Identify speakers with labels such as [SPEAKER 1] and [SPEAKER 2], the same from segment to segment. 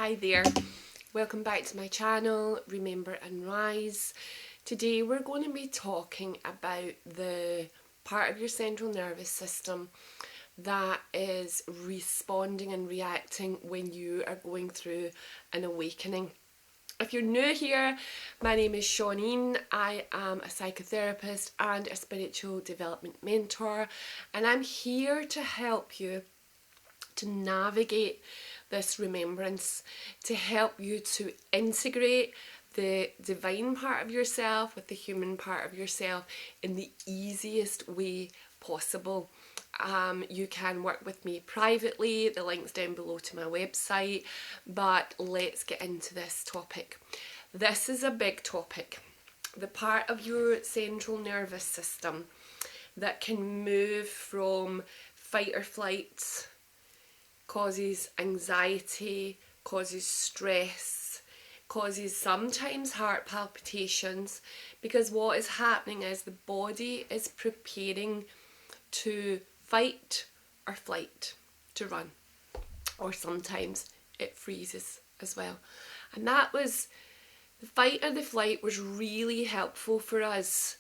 [SPEAKER 1] Hi there, welcome back to my channel, Remember and Rise. Today we're going to be talking about the part of your central nervous system that is responding and reacting when you are going through an awakening. If you're new here, my name is Shauneen. I am a psychotherapist and a spiritual development mentor, and I'm here to help you to navigate this remembrance, to help you to integrate the divine part of yourself with the human part of yourself in the easiest way possible. You can work with me privately, the link's down below to my website, but let's get into this topic. This is a big topic. The part of your central nervous system that can move from fight or flight, causes anxiety, causes stress, causes sometimes heart palpitations, because what is happening is the body is preparing to fight or flight, to run, or sometimes it freezes as well. And that was, the fight or the flight was really helpful for us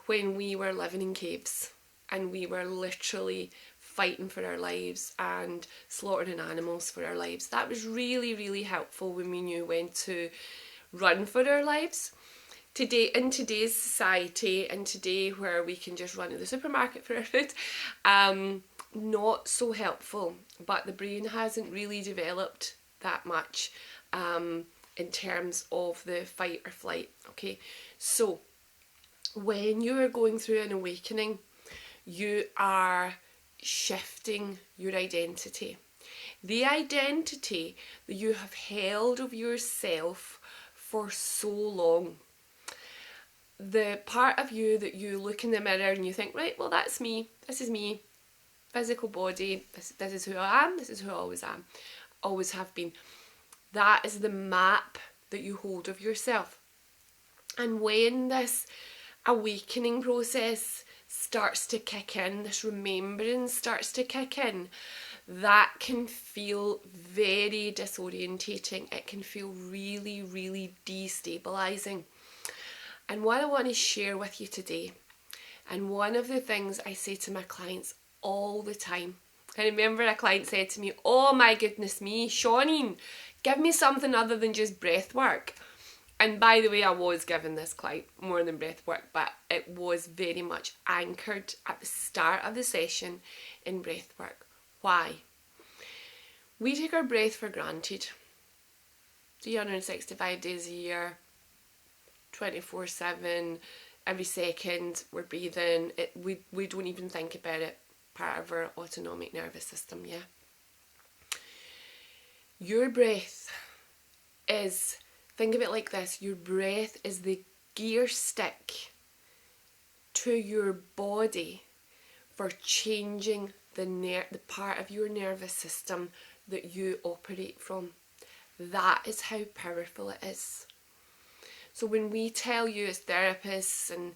[SPEAKER 1] when we were living in caves and we were literally fighting for our lives and slaughtering animals for our lives. That was really helpful when we knew when to run for our lives. Today, in today's society, and today where we can just run to the supermarket for our food, not so helpful. But the brain hasn't really developed that much in terms of the fight or flight. Okay, so when you are going through an awakening, you are shifting your identity. The identity that you have held of yourself for so long. The part of you that you look in the mirror and you think, right, well, that's me, this is me, physical body, this is who I am, this is who I always am, always have been. That is the map that you hold of yourself. And when this awakening process starts to kick in, this remembrance starts to kick in, that can feel very disorientating. It can feel really destabilizing. And what I want to share with you today, and one of the things I say to my clients all the time, I remember a client said to me, oh my goodness me, Shauneen, give me something other than just breath work. And by the way, I was giving this client more than breath work, but it was very much anchored at the start of the session in breath work. Why? We take our breath for granted. 365 days a year, 24/7, every second we're breathing. We don't even think about it. Part of our autonomic nervous system, yeah? Your breath is, think of it like this, your breath is the gear stick to your body for changing the part of your nervous system that you operate from. That is how powerful it is. So when we tell you as therapists and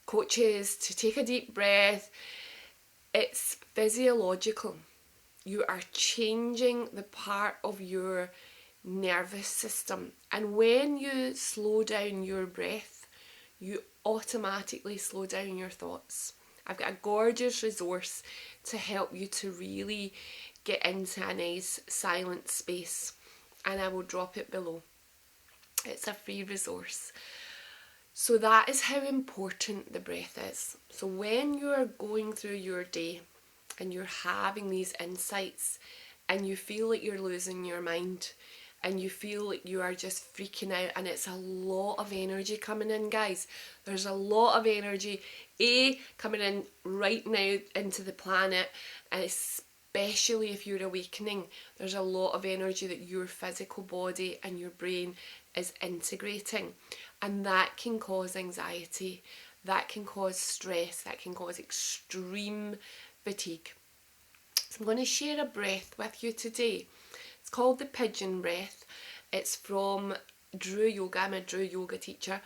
[SPEAKER 1] coaches to take a deep breath, it's physiological. You are changing the part of your nervous system, and when you slow down your breath, you automatically slow down your thoughts. I've got a gorgeous resource to help you to really get into a nice silent space, and I will drop it below. It's a free resource. So that is how important the breath is. So when you are going through your day and you're having these insights and you feel like you're losing your mind and you feel like you are just freaking out, and it's a lot of energy coming in, guys. There's a lot of energy coming in right now into the planet, and especially if you're awakening, there's a lot of energy that your physical body and your brain is integrating, and that can cause anxiety, that can cause stress, that can cause extreme fatigue. So I'm going to share a breath with you today. It's called the Pigeon Breath. It's from Drew Yoga. I'm a Drew Yoga teacher,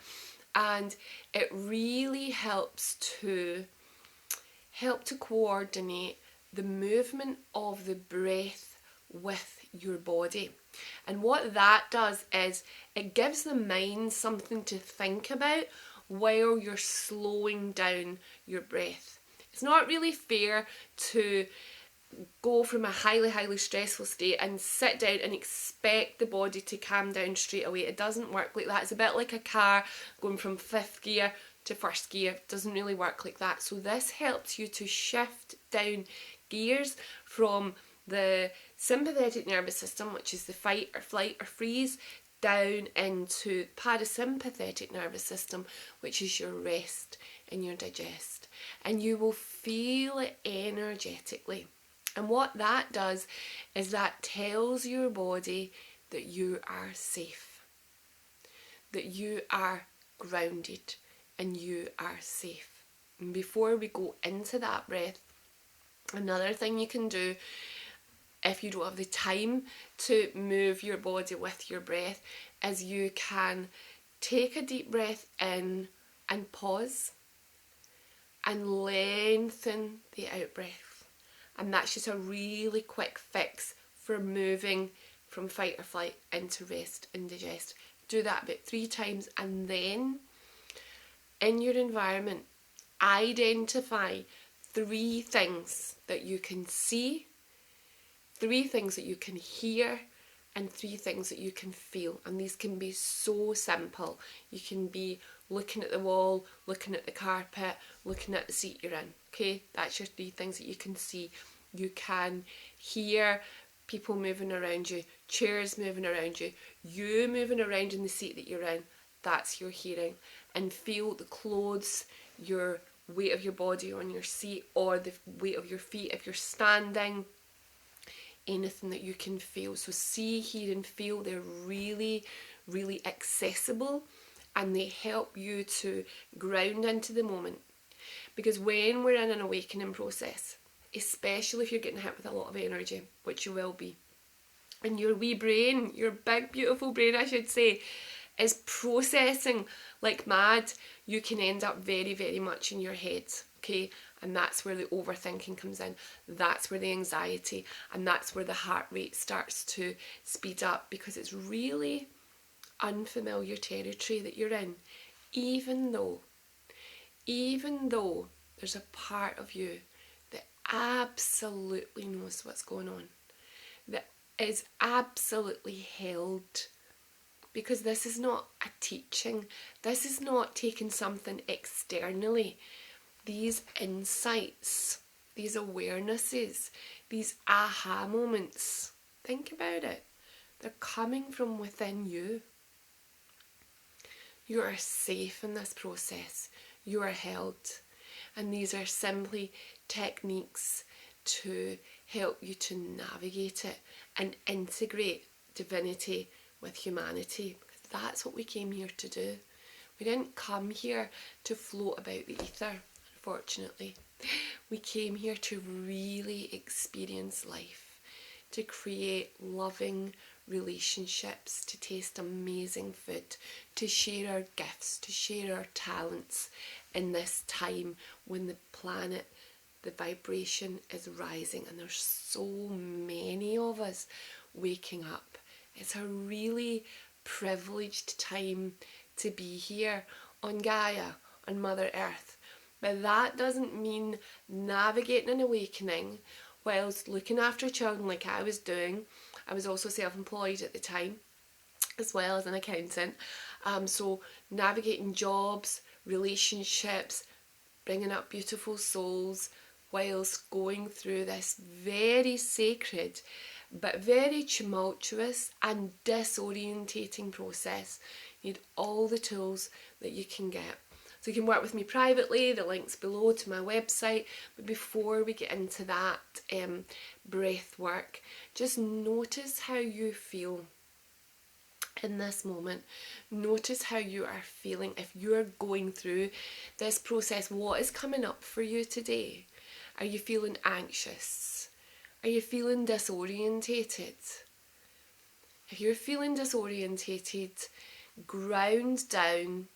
[SPEAKER 1] and it really helps to coordinate the movement of the breath with your body. And what that does is it gives the mind something to think about while you're slowing down your breath. It's not really fair to go from a highly stressful state and sit down and expect the body to calm down straight away. It doesn't work like that. It's a bit like a car going from fifth gear to first gear. It doesn't really work like that. So this helps you to shift down gears from the sympathetic nervous system, which is the fight or flight or freeze, down into parasympathetic nervous system, which is your rest and your digest. And you will feel it energetically. And what that does is that tells your body that you are safe, that you are grounded, and you are safe. And before we go into that breath, another thing you can do if you don't have the time to move your body with your breath is you can take a deep breath in and pause and lengthen the out breath. And that's just a really quick fix for moving from fight or flight into rest and digest. Do that about 3 times, and then in your environment, identify 3 things that you can see, 3 things that you can hear, and 3 things that you can feel. And these can be so simple. You can be looking at the wall, looking at the carpet, looking at the seat you're in. Okay, that's your 3 things that you can see. You can hear people moving around you, chairs moving around you, you moving around in the seat that you're in. That's your hearing. And feel the clothes, your weight of your body on your seat, or the weight of your feet if you're standing. Anything that you can feel. So see, hear and feel. They're really accessible, and they help you to ground into the moment. Because when we're in an awakening process, especially if you're getting hit with a lot of energy, which you will be, and your wee brain, your big beautiful brain I should say, is processing like mad, you can end up very much in your head. Okay, and that's where the overthinking comes in. That's where the anxiety, and that's where the heart rate starts to speed up, because it's really unfamiliar territory that you're in. Even though there's a part of you that absolutely knows what's going on, that is absolutely held. Because this is not a teaching. This is not taking something externally. These insights, these awarenesses, these aha moments, think about it. They're coming from within you. You are safe in this process. You are held. And these are simply techniques to help you to navigate it and integrate divinity with humanity. Because that's what we came here to do. We didn't come here to float about the ether. Unfortunately, we came here to really experience life, to create loving relationships, to taste amazing food, to share our gifts, to share our talents in this time when the planet, the vibration is rising, and there's so many of us waking up. It's a really privileged time to be here on Gaia, on Mother Earth. But that doesn't mean navigating an awakening whilst looking after children like I was doing. I was also self-employed at the time, as well as an accountant. So navigating jobs, relationships, bringing up beautiful souls, whilst going through this very sacred but very tumultuous and disorientating process. You need all the tools that you can get. So you can work with me privately, the link's below to my website. But before we get into that breath work, just notice how you feel in this moment. Notice how you are feeling. If you're going through this process, what is coming up for you today? Are you feeling anxious? Are you feeling disorientated? If you're feeling disorientated, ground down.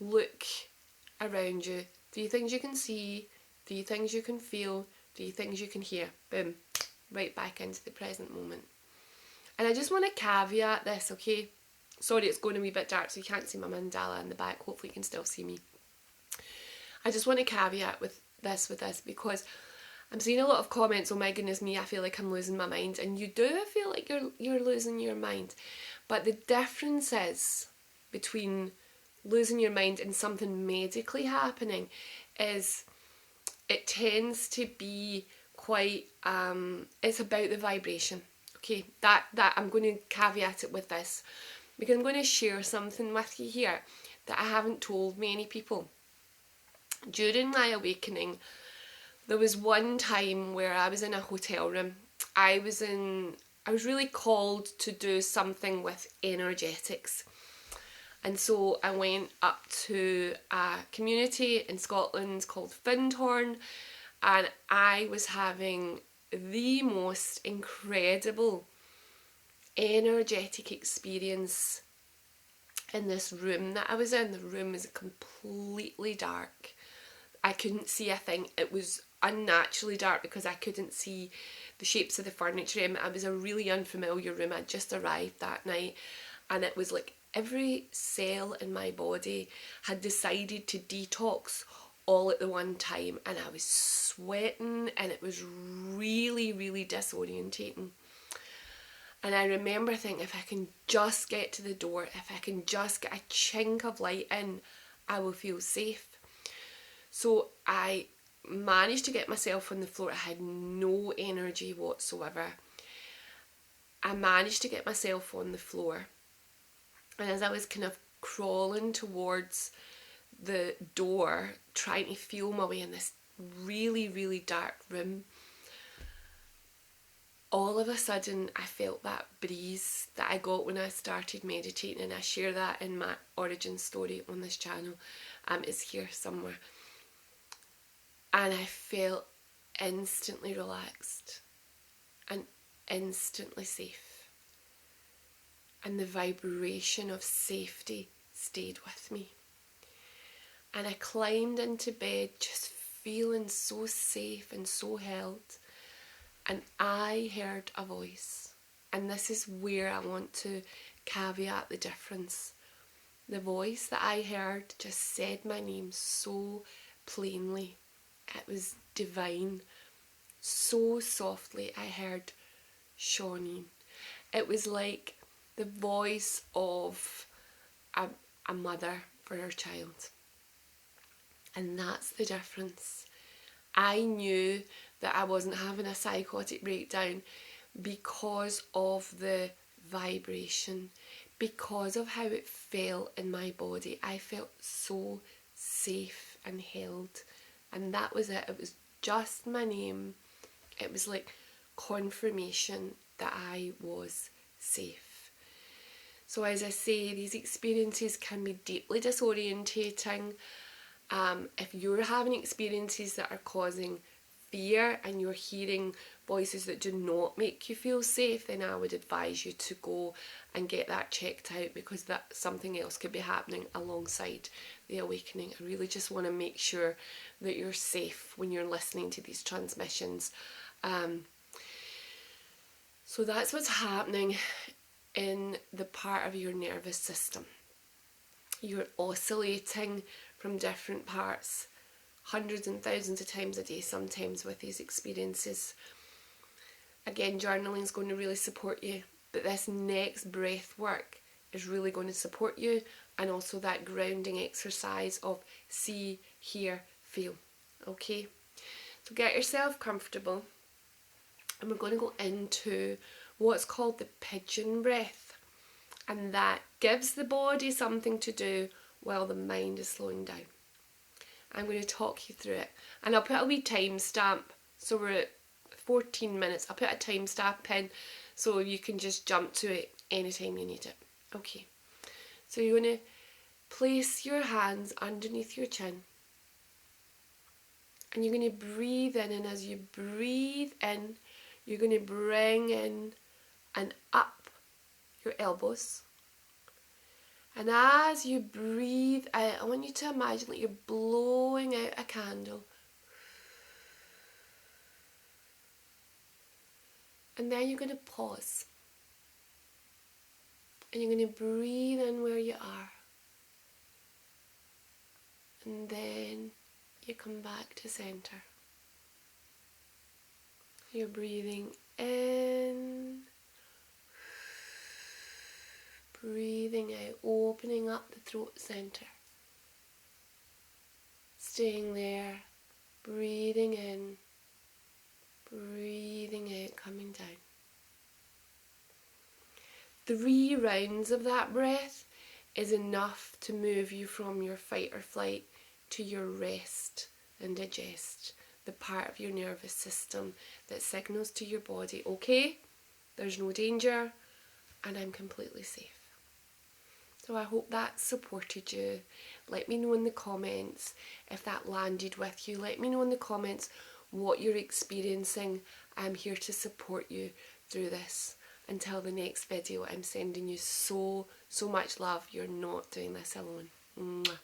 [SPEAKER 1] Look around you. 3 things you can see, 3 things you can feel, 3 things you can hear. Boom. right back into the present moment. And I just want to caveat this, okay? Sorry, it's going to be a bit dark, so you can't see my mandala in the back. Hopefully you can still see me. I just want to caveat with this because I'm seeing a lot of comments, oh my goodness me, I feel like I'm losing my mind. And you do feel like you're losing your mind. But the difference is between losing your mind and something medically happening is it tends to be quite, it's about the vibration. Okay, that I'm going to caveat it with this, because I'm going to share something with you here that I haven't told many people. During my awakening, there was one time where I was in a hotel room. I was really called to do something with energetics. And so I went up to a community in Scotland called Findhorn, and I was having the most incredible energetic experience in this room that I was in. The room was completely dark. I couldn't see a thing. It was unnaturally dark because I couldn't see the shapes of the furniture. It was a really unfamiliar room. I'd just arrived that night, and it was like every cell in my body had decided to detox all at the one time, and I was sweating, and it was really, really disorientating. And I remember thinking, if I can just get to the door, if I can just get a chink of light in, I will feel safe. So I managed to get myself on the floor. I had no energy whatsoever. I managed to get myself on the floor. And as I was kind of crawling towards the door, trying to feel my way in this really, really dark room, all of a sudden I felt that breeze that I got when I started meditating, and I share that in my origin story on this channel. It's here somewhere. And I felt instantly relaxed and instantly safe. And the vibration of safety stayed with me. And I climbed into bed just feeling so safe and so held. And I heard a voice. And this is where I want to caveat the difference. The voice that I heard just said my name so plainly. It was divine. So softly I heard Shauneen. It was like the voice of a mother for her child. And that's the difference. I knew that I wasn't having a psychotic breakdown because of the vibration, because of how it felt in my body. I felt so safe and held. And that was it. It was just my name. It was like confirmation that I was safe. So as I say, these experiences can be deeply disorientating. If you're having experiences that are causing fear and you're hearing voices that do not make you feel safe, then I would advise you to go and get that checked out, because that something else could be happening alongside the awakening. I really just want to make sure that you're safe when you're listening to these transmissions. So that's what's happening in the part of your nervous system. You're oscillating from different parts hundreds and thousands of times a day sometimes with these experiences. Again, journaling is going to really support you, but this next breath work is really going to support you, and also that grounding exercise of see, hear, feel. Okay, so get yourself comfortable, and we're going to go into what's called the pigeon breath, and that gives the body something to do while the mind is slowing down. I'm going to talk you through it, and I'll put a wee timestamp, so we're at 14 minutes. I'll put a timestamp in so you can just jump to it anytime you need it. Okay, so you're going to place your hands underneath your chin, and you're going to breathe in, and as you breathe in, you're going to bring in and up your elbows. And as you breathe out, I want you to imagine that you're blowing out a candle. And then you're going to pause. And you're going to breathe in where you are. And then you come back to center. You're breathing in, breathing out, opening up the throat center. Staying there, breathing in, breathing out, coming down. 3 rounds of that breath is enough to move you from your fight or flight to your rest and digest, the part of your nervous system that signals to your body, okay, there's no danger and I'm completely safe. So I hope that supported you. Let me know in the comments if that landed with you. Let me know in the comments what you're experiencing. I'm here to support you through this. Until the next video, I'm sending you so much love. You're not doing this alone. Mwah.